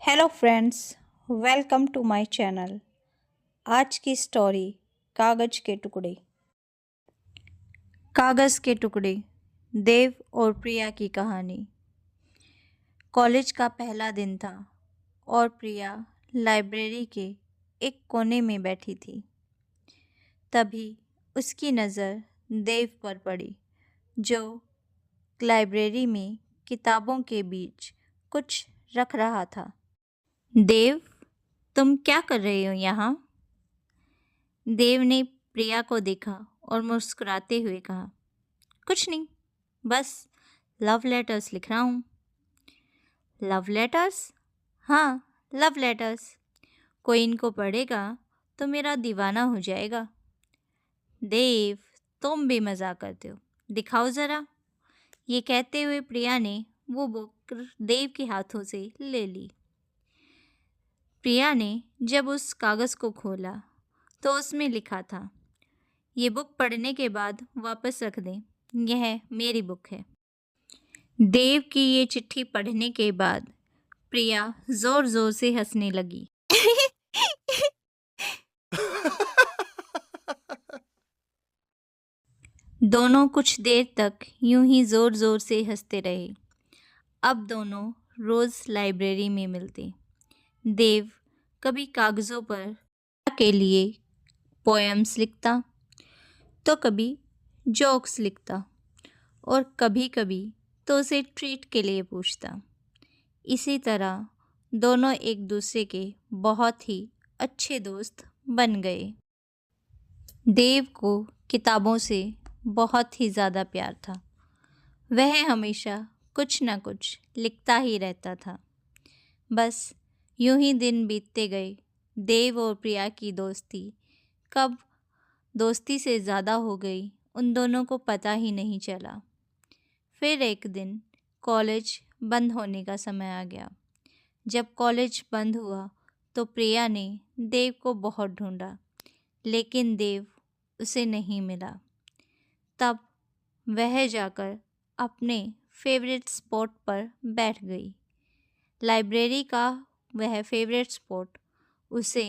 Hello friends, welcome to my channel. आज की story कागज के टुकड़े। कागज के टुकड़े, देव और प्रिया की कहानी। कॉलेज का पहला दिन था और प्रिया लाइब्रेरी के एक कोने में बैठी थी। तभी उसकी नज़र देव पर पड़ी, जो लाइब्रेरी में किताबों के बीच कुछ रख रहा था। देव, तुम क्या कर रहे हो यहाँ? देव ने प्रिया को देखा और मुस्कुराते हुए कहा, कुछ नहीं, बस लव लेटर्स लिख रहा हूँ। Love letters? हाँ, लव लेटर्स। कोई इनको पढ़ेगा तो मेरा दीवाना हो जाएगा। देव, तुम भी मजाक करते हो, दिखाओ ज़रा। ये कहते हुए प्रिया ने वो बुक देव के हाथों से ले ली। प्रिया ने जब उस कागज़ को खोला तो उसमें लिखा था, ये बुक पढ़ने के बाद वापस रख दें, यह मेरी बुक है। देव की ये चिट्ठी पढ़ने के बाद प्रिया ज़ोर ज़ोर से हंसने लगी। दोनों कुछ देर तक यूं ही ज़ोर ज़ोर से हंसते रहे। अब दोनों रोज़ लाइब्रेरी में मिलते। देव कभी कागज़ों पर के लिए पोएम्स लिखता, तो कभी जोक्स लिखता और कभी कभी तो उसे ट्रीट के लिए पूछता। इसी तरह दोनों एक दूसरे के बहुत ही अच्छे दोस्त बन गए। देव को किताबों से बहुत ही ज़्यादा प्यार था। वह हमेशा कुछ न कुछ लिखता ही रहता था। बस यूं ही दिन बीतते गए। देव और प्रिया की दोस्ती कब दोस्ती से ज़्यादा हो गई, उन दोनों को पता ही नहीं चला। फिर एक दिन कॉलेज बंद होने का समय आ गया। जब कॉलेज बंद हुआ तो प्रिया ने देव को बहुत ढूंढा, लेकिन देव उसे नहीं मिला। तब वह जाकर अपने फेवरेट स्पॉट पर बैठ गई। लाइब्रेरी का वह फेवरेट स्पॉट उसे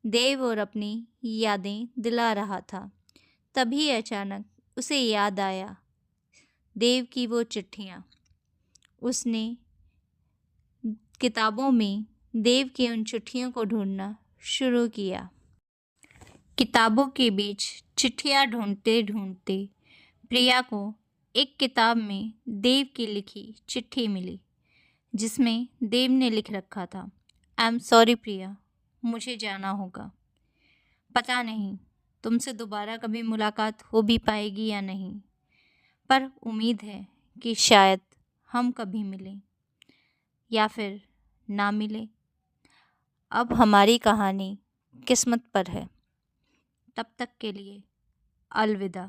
देव और अपनी यादें दिला रहा था। तभी अचानक उसे याद आया देव की वो चिट्ठियाँ। उसने किताबों में देव की उन चिट्ठियों को ढूंढना शुरू किया। किताबों के बीच चिट्ठियाँ ढूंढते ढूंढते प्रिया को एक किताब में देव की लिखी चिट्ठी मिली, जिसमें देव ने लिख रखा था, आई एम सॉरी प्रिया, मुझे जाना होगा। पता नहीं तुमसे दोबारा कभी मुलाकात हो भी पाएगी या नहीं, पर उम्मीद है कि शायद हम कभी मिलें या फिर ना मिले। अब हमारी कहानी किस्मत पर है। तब तक के लिए अलविदा।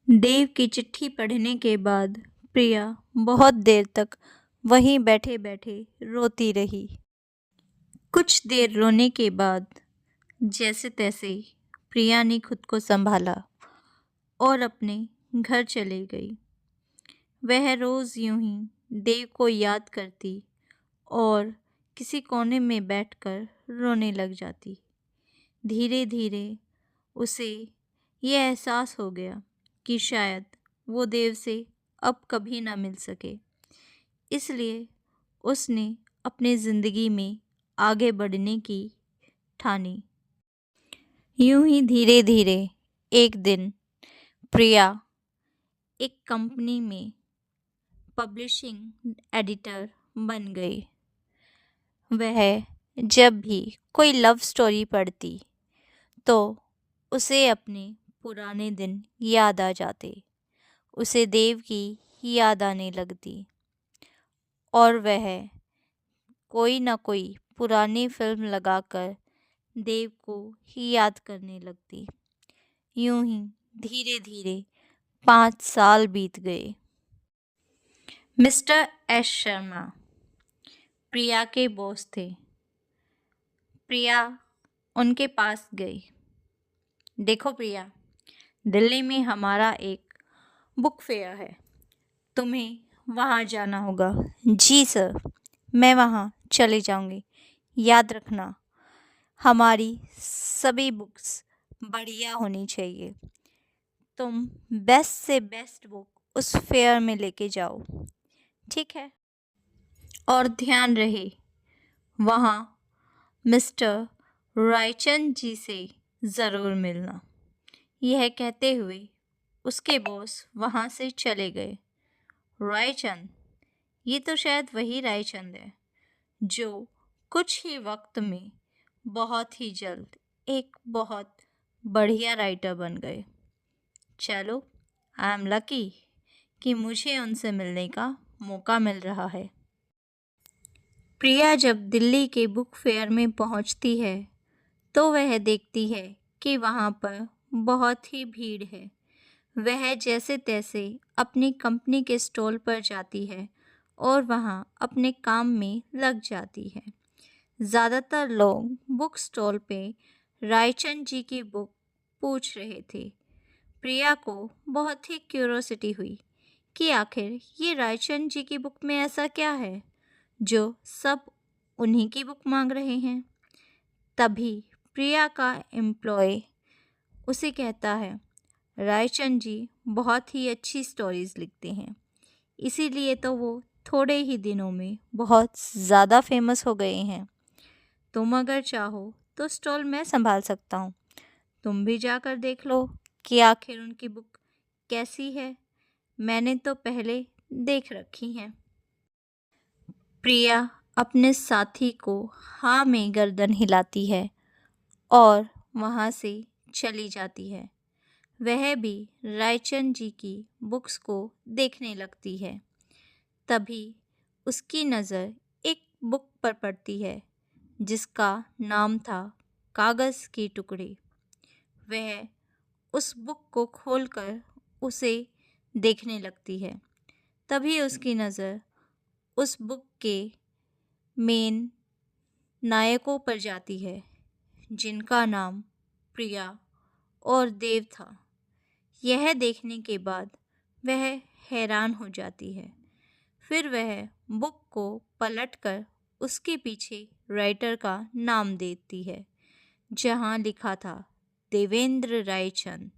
देव की चिट्ठी पढ़ने के बाद प्रिया बहुत देर तक वहीं बैठे बैठे रोती रही। कुछ देर रोने के बाद जैसे तैसे प्रिया ने खुद को संभाला और अपने घर चली गई। वह रोज़ यूं ही देव को याद करती और किसी कोने में बैठकर रोने लग जाती। धीरे धीरे उसे यह एहसास हो गया कि शायद वो देव से अब कभी ना मिल सके। इसलिए उसने अपनी ज़िंदगी में आगे बढ़ने की ठानी। यूं ही धीरे धीरे एक दिन प्रिया एक कंपनी में पब्लिशिंग एडिटर बन गई। वह जब भी कोई लव स्टोरी पढ़ती तो उसे अपने पुराने दिन याद आ जाते। उसे देव की याद आने लगती और वह कोई ना कोई पुरानी फिल्म लगाकर देव को ही याद करने लगती। यूं ही धीरे धीरे 5 साल बीत गए। मिस्टर एस शर्मा प्रिया के बॉस थे। प्रिया उनके पास गई। देखो प्रिया, दिल्ली में हमारा एक बुक फेयर है, तुम्हें वहाँ जाना होगा। जी सर, मैं वहाँ चले जाऊंगी। याद रखना, हमारी सभी बुक्स बढ़िया होनी चाहिए। तुम बेस्ट से बेस्ट बुक उस फेयर में लेके जाओ, ठीक है? और ध्यान रहे, वहाँ मिस्टर रायचंद जी से ज़रूर मिलना। यह कहते हुए उसके बॉस वहाँ से चले गए। रायचंद, ये तो शायद वही रायचंद है जो कुछ ही वक्त में बहुत ही जल्द एक बहुत बढ़िया राइटर बन गए। चलो, आई एम लकी कि मुझे उनसे मिलने का मौका मिल रहा है। प्रिया जब दिल्ली के बुक फेयर में पहुंचती है तो वह देखती है कि वहां पर बहुत ही भीड़ है। वह जैसे तैसे अपनी कंपनी के स्टॉल पर जाती है और वहां अपने काम में लग जाती है। ज़्यादातर लोग बुक स्टॉल पे रायचंद जी की बुक पूछ रहे थे। प्रिया को बहुत ही क्यूरोसिटी हुई कि आखिर ये रायचंद जी की बुक में ऐसा क्या है जो सब उन्हीं की बुक मांग रहे हैं। तभी प्रिया का एम्प्लॉय उसे कहता है, रायचंद जी बहुत ही अच्छी स्टोरीज लिखते हैं, इसीलिए तो वो थोड़े ही दिनों में बहुत ज़्यादा फेमस हो गए हैं। तुम अगर चाहो तो स्टॉल मैं संभाल सकता हूँ। तुम भी जाकर देख लो कि आखिर उनकी बुक कैसी है। मैंने तो पहले देख रखी हैं। प्रिया अपने साथी को हाँ में गर्दन हिलाती है और वहाँ से चली जाती है। वह भी रायचंद जी की बुक्स को देखने लगती है। तभी उसकी नज़र एक बुक पर पड़ती है जिसका नाम था कागज़ के टुकड़े। वह उस बुक को खोलकर उसे देखने लगती है। तभी उसकी नज़र उस बुक के मेन नायकों पर जाती है जिनका नाम प्रिया और देव था। यह देखने के बाद वह हैरान हो जाती है। फिर वह बुक को पलटकर उसके पीछे राइटर का नाम देती है जहाँ लिखा था देवेंद्र रायचंद।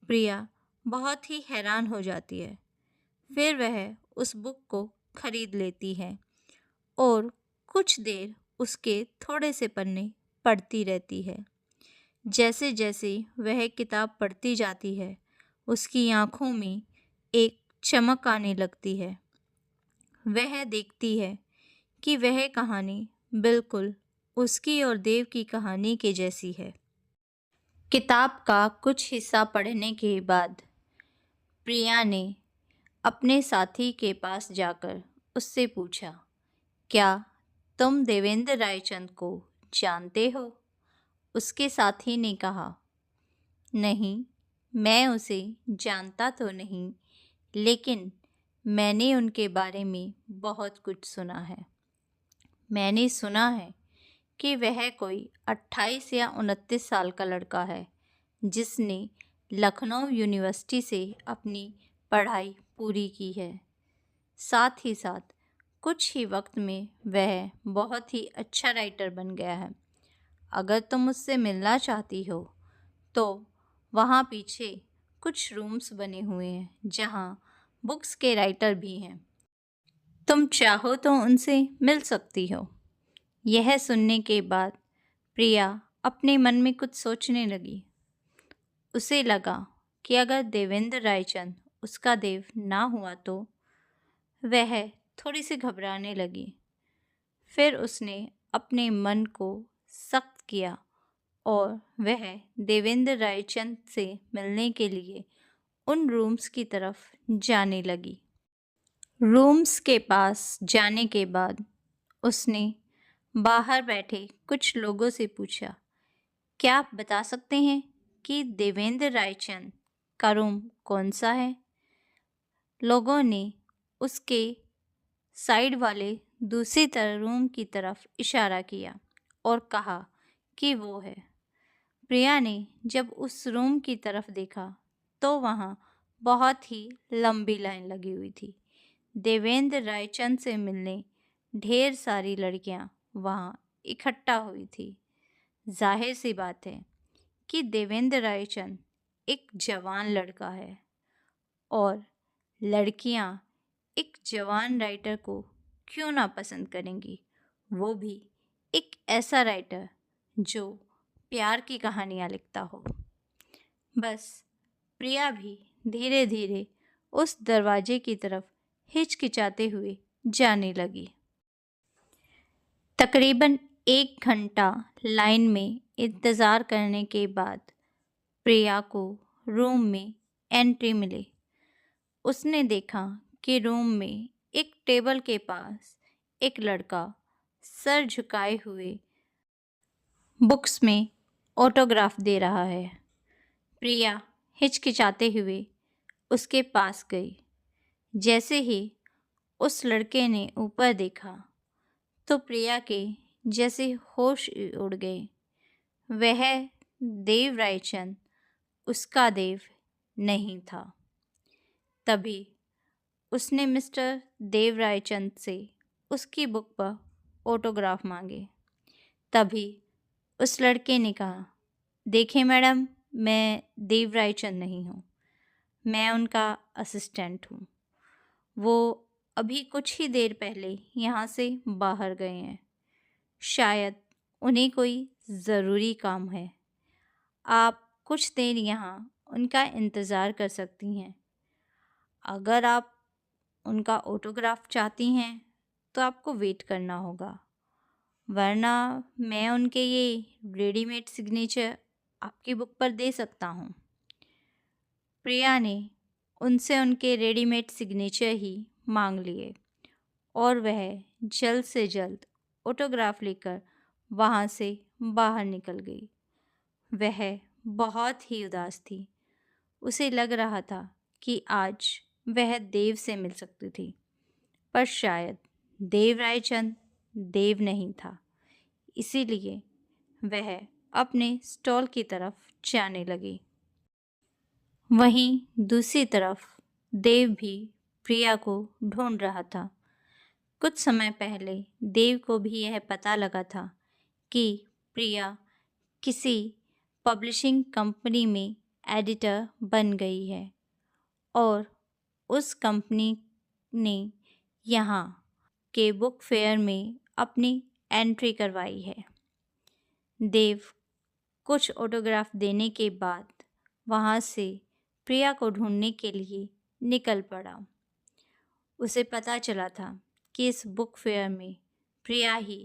प्रिया बहुत ही हैरान हो जाती है। फिर वह उस बुक को खरीद लेती है और कुछ देर उसके थोड़े से पन्ने पढ़ती रहती है। जैसे जैसे वह किताब पढ़ती जाती है उसकी आँखों में एक चमक आने लगती है। वह देखती है कि वह कहानी बिल्कुल उसकी और देव की कहानी के जैसी है। किताब का कुछ हिस्सा पढ़ने के बाद प्रिया ने अपने साथी के पास जाकर उससे पूछा, क्या तुम देवेंद्र रायचंद को जानते हो? उसके साथी ने कहा, नहीं, मैं उसे जानता तो नहीं, लेकिन मैंने उनके बारे में बहुत कुछ सुना है। मैंने सुना है कि वह कोई 28 या 29 साल का लड़का है जिसने लखनऊ यूनिवर्सिटी से अपनी पढ़ाई पूरी की है। साथ ही साथ कुछ ही वक्त में वह बहुत ही अच्छा राइटर बन गया है। अगर तुम उससे मिलना चाहती हो तो वहाँ पीछे कुछ रूम्स बने हुए हैं जहाँ बुक्स के राइटर भी हैं। तुम चाहो तो उनसे मिल सकती हो। यह सुनने के बाद प्रिया अपने मन में कुछ सोचने लगी। उसे लगा कि अगर देवेंद्र रायचंद उसका देव ना हुआ तो वह थोड़ी सी घबराने लगी। फिर उसने अपने मन को सख्त किया और वह देवेंद्र रायचंद से मिलने के लिए उन रूम्स की तरफ जाने लगी। रूम्स के पास जाने के बाद उसने बाहर बैठे कुछ लोगों से पूछा, क्या आप बता सकते हैं कि देवेंद्र रायचंद का रूम कौन सा है? लोगों ने उसके साइड वाले दूसरी तरह रूम की तरफ इशारा किया और कहा कि वो है। प्रिया ने जब उस रूम की तरफ देखा तो वहाँ बहुत ही लंबी लाइन लगी हुई थी। देवेंद्र रायचंद से मिलने ढेर सारी लड़कियां वहाँ इकट्ठा हुई थी। जाहिर सी बात है कि देवेंद्र रायचंद एक जवान लड़का है और लड़कियां एक जवान राइटर को क्यों ना पसंद करेंगी, वो भी एक ऐसा राइटर जो प्यार की कहानियाँ लिखता हो। बस प्रिया भी धीरे धीरे उस दरवाजे की तरफ हिचकिचाते हुए जाने लगी। तकरीबन 1 घंटा लाइन में इंतज़ार करने के बाद प्रिया को रूम में एंट्री मिली। उसने देखा कि रूम में एक टेबल के पास एक लड़का सर झुकाए हुए बुक्स में ऑटोग्राफ दे रहा है। प्रिया हिचकिचाते हुए उसके पास गई। जैसे ही उस लड़के ने ऊपर देखा तो प्रिया के जैसे होश उड़ गए। वह देव रायचंद उसका देव नहीं था। तभी उसने मिस्टर देव रायचंद से उसकी बुक पर ऑटोग्राफ मांगे। तभी उस लड़के ने कहा, देखें मैडम, मैं देव रायचंद नहीं हूँ, मैं उनका असिस्टेंट हूँ। वो अभी कुछ ही देर पहले यहाँ से बाहर गए हैं। शायद उन्हें कोई ज़रूरी काम है। आप कुछ देर यहाँ उनका इंतज़ार कर सकती हैं। अगर आप उनका ऑटोग्राफ चाहती हैं तो आपको वेट करना होगा, वरना मैं उनके ये रेडीमेड सिग्नेचर आपकी बुक पर दे सकता हूँ। प्रिया ने उनसे उनके रेडीमेड सिग्नेचर ही मांग लिए और वह जल्द से जल्द ऑटोग्राफ लेकर वहाँ से बाहर निकल गई। वह बहुत ही उदास थी। उसे लग रहा था कि आज वह देव से मिल सकती थी, पर शायद देव रायचंद देव नहीं था। इसीलिए वह अपने स्टॉल की तरफ जाने लगी। वहीं दूसरी तरफ देव भी प्रिया को ढूंढ रहा था। कुछ समय पहले देव को भी यह पता लगा था कि प्रिया किसी पब्लिशिंग कंपनी में एडिटर बन गई है और उस कंपनी ने यहाँ के बुक फेयर में अपनी एंट्री करवाई है। देव कुछ ऑटोग्राफ देने के बाद वहाँ से प्रिया को ढूंढने के लिए निकल पड़ा। उसे पता चला था कि इस बुक फेयर में प्रिया ही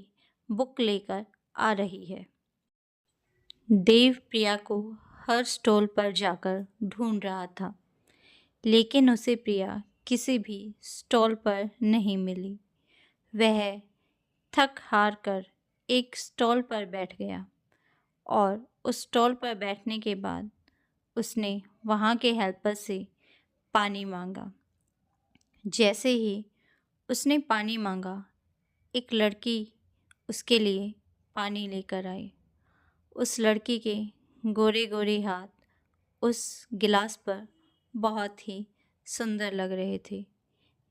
बुक लेकर आ रही है। देव प्रिया को हर स्टॉल पर जाकर ढूंढ रहा था, लेकिन उसे प्रिया किसी भी स्टॉल पर नहीं मिली। वह थक हार कर एक स्टॉल पर बैठ गया और उस स्टॉल पर बैठने के बाद उसने वहाँ के हेल्पर से पानी मांगा। जैसे ही उसने पानी मांगा, एक लड़की उसके लिए पानी लेकर आई। उस लड़की के गोरे गोरे हाथ उस गिलास पर बहुत ही सुंदर लग रहे थे।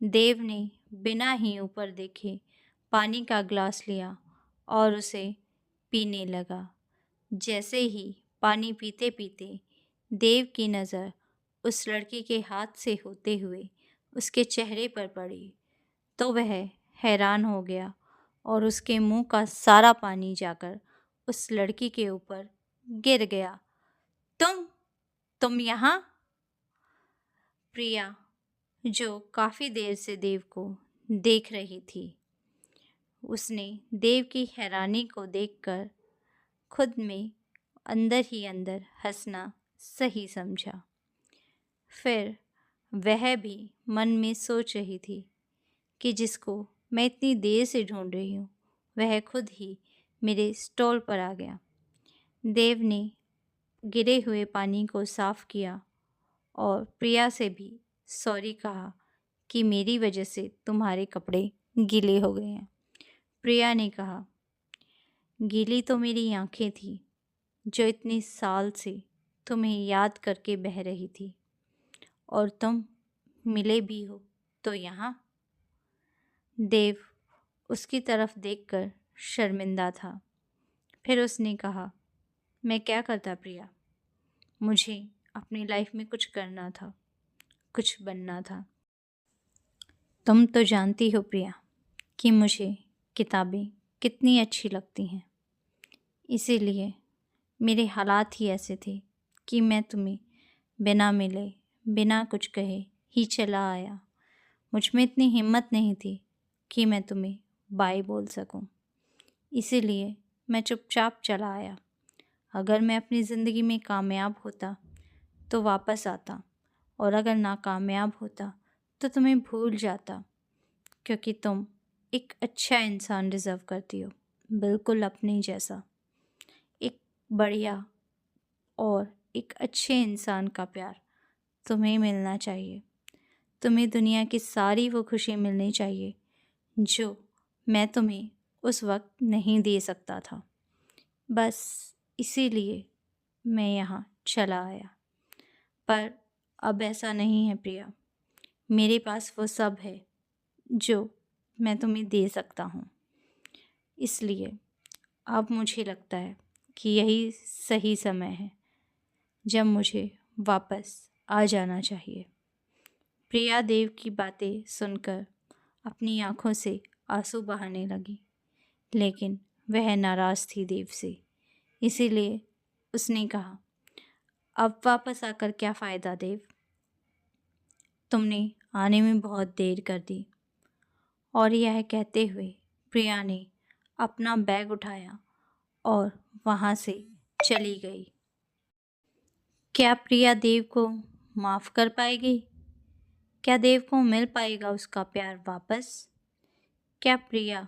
देव ने बिना ही ऊपर देखे पानी का गिलास लिया और उसे पीने लगा। जैसे ही पानी पीते पीते देव की नज़र उस लड़की के हाथ से होते हुए उसके चेहरे पर पड़ी तो वह हैरान हो गया और उसके मुंह का सारा पानी जाकर उस लड़की के ऊपर गिर गया। तुम यहाँ? प्रिया, जो काफ़ी देर से देव को देख रही थी, उसने देव की हैरानी को देखकर खुद में अंदर ही अंदर हंसना सही समझा। फिर वह भी मन में सोच रही थी कि जिसको मैं इतनी देर से ढूंढ रही हूँ वह खुद ही मेरे स्टॉल पर आ गया। देव ने गिरे हुए पानी को साफ किया और प्रिया से भी सॉरी कहा कि मेरी वजह से तुम्हारे कपड़े गीले हो गए हैं। प्रिया ने कहा, गीली तो मेरी आंखें थी जो इतने साल से तुम्हें याद करके बह रही थी, और तुम मिले भी हो तो यहाँ। देव उसकी तरफ देखकर शर्मिंदा था। फिर उसने कहा, मैं क्या करता प्रिया, मुझे अपनी लाइफ में कुछ करना था, कुछ बनना था। तुम तो जानती हो प्रिया कि मुझे किताबें कितनी अच्छी लगती हैं, इसीलिए मेरे हालात ही ऐसे थे कि मैं तुम्हें बिना मिले, बिना कुछ कहे ही चला आया। मुझ में इतनी हिम्मत नहीं थी कि मैं तुम्हें बाय बोल सकूं, इसीलिए मैं चुपचाप चला आया। अगर मैं अपनी ज़िंदगी में कामयाब होता तो वापस आता, और अगर नाकामयाब होता तो तुम्हें भूल जाता, क्योंकि तुम एक अच्छा इंसान डिज़र्व करती हो, बिल्कुल अपने जैसा। एक बढ़िया और एक अच्छे इंसान का प्यार तुम्हें मिलना चाहिए। तुम्हें दुनिया की सारी वो खुशी मिलनी चाहिए जो मैं तुम्हें उस वक्त नहीं दे सकता था। बस इसीलिए मैं यहाँ चला आया। पर अब ऐसा नहीं है प्रिया, मेरे पास वो सब है जो मैं तुम्हें दे सकता हूँ। इसलिए अब मुझे लगता है कि यही सही समय है जब मुझे वापस आ जाना चाहिए। प्रिया देव की बातें सुनकर अपनी आंखों से आंसू बहाने लगी, लेकिन वह नाराज़ थी देव से। इसीलिए उसने कहा, अब वापस आकर क्या फ़ायदा देव, तुमने आने में बहुत देर कर दी। और यह कहते हुए प्रिया ने अपना बैग उठाया और वहाँ से चली गई। क्या प्रिया देव को माफ़ कर पाएगी? क्या देव को मिल पाएगा उसका प्यार वापस? क्या प्रिया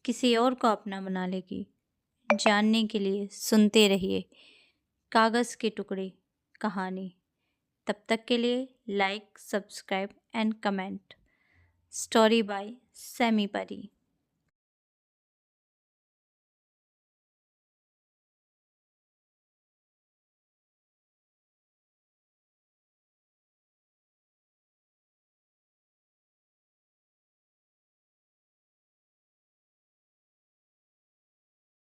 किसी और को अपना बना लेगी? जानने के लिए सुनते रहिए कागज़ के टुकड़े कहानी। तब तक के लिए like, subscribe and comment. Story by semi परी।